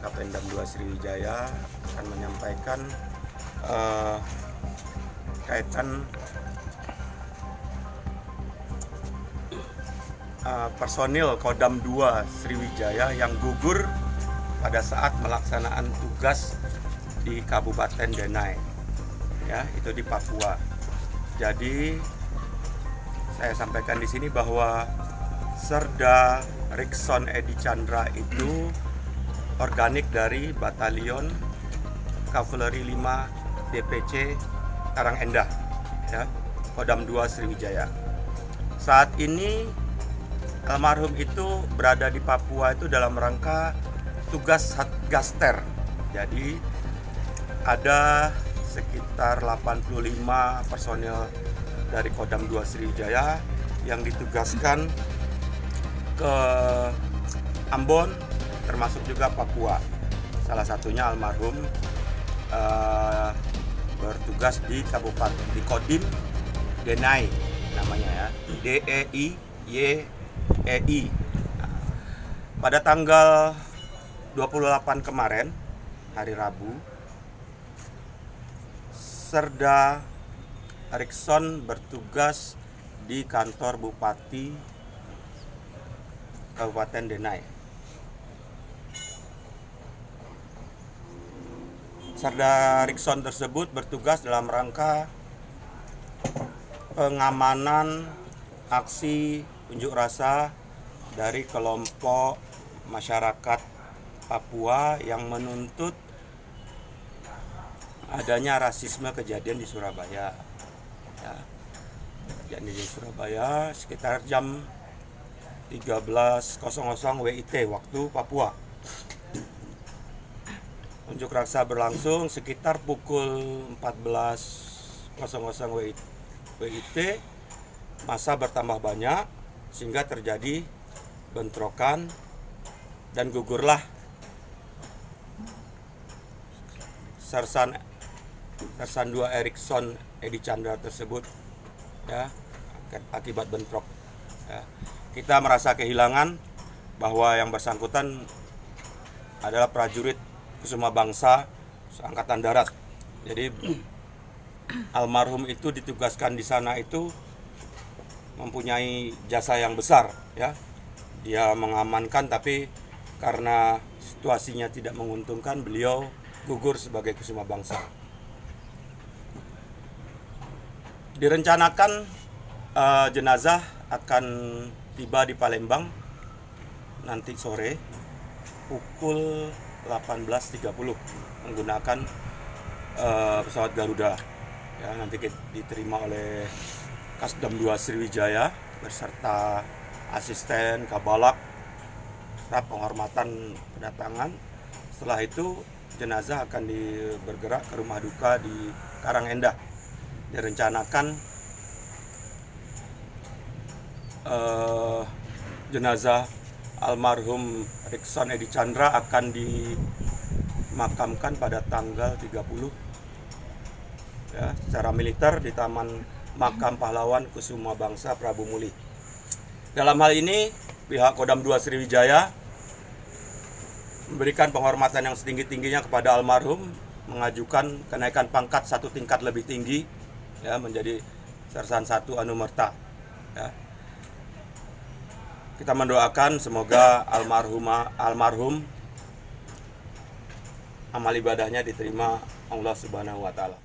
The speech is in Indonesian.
Kapendam 2 Sriwijaya akan menyampaikan kaitan personil Kodam 2 Sriwijaya yang gugur pada saat melaksanaan tugas di Kabupaten Denai, ya, itu di Papua. Jadi saya sampaikan di sini bahwa Serda Rikson Edi Chandra itu organik dari Batalion Kavaleri 5 DPC Karangendah, ya, Kodam 2 Sriwijaya. Saat ini almarhum itu berada di Papua itu dalam rangka tugas Satgaster. Jadi ada sekitar 85 personil dari Kodam 2 Sriwijaya yang ditugaskan ke Ambon, termasuk juga Papua. Salah satunya almarhum bertugas di Kabupaten di Kodim Denai namanya, ya, DEIYEI. Pada tanggal 28 kemarin, hari Rabu, Serda Rikson bertugas di kantor Bupati Kabupaten Denai. Serda Rikson tersebut bertugas dalam rangka pengamanan aksi unjuk rasa dari kelompok masyarakat Papua yang menuntut adanya rasisme kejadian di Surabaya. Ya, kejadian di Surabaya sekitar jam 13.00 WIT waktu Papua. Unjuk rasa berlangsung sekitar pukul 14.00 WIT. Massa bertambah banyak sehingga terjadi bentrokan dan gugurlah Sersan 2 Rikson Edi Chandra tersebut, ya, akibat bentrok. Ya. Kita merasa kehilangan bahwa yang bersangkutan adalah prajurit Kusuma Bangsa Angkatan Darat. Jadi almarhum itu ditugaskan di sana itu mempunyai jasa yang besar, ya. Dia mengamankan, tapi karena situasinya tidak menguntungkan, beliau gugur sebagai Kusuma Bangsa. Direncanakan jenazah akan tiba di Palembang nanti sore pukul 18.30 menggunakan pesawat Garuda. Ya, nanti diterima oleh Kasdam 2 Sriwijaya beserta asisten Kabalak, staf penghormatan kedatangan. Setelah itu jenazah akan bergerak ke rumah duka di Karangendah. Direncanakan jenazah almarhum Rikson Edi Chandra akan dimakamkan pada tanggal 30, ya, secara militer di Taman Makam Pahlawan Kusuma Bangsa Prabu Muli. Dalam hal ini pihak Kodam 2 Sriwijaya memberikan penghormatan yang setinggi-tingginya kepada almarhum, mengajukan kenaikan pangkat 1 tingkat lebih tinggi, ya, menjadi Sersan 1 Anumerta. Ya. Kita mendoakan semoga almarhum amal ibadahnya diterima Allah Subhanahu wa Ta'ala.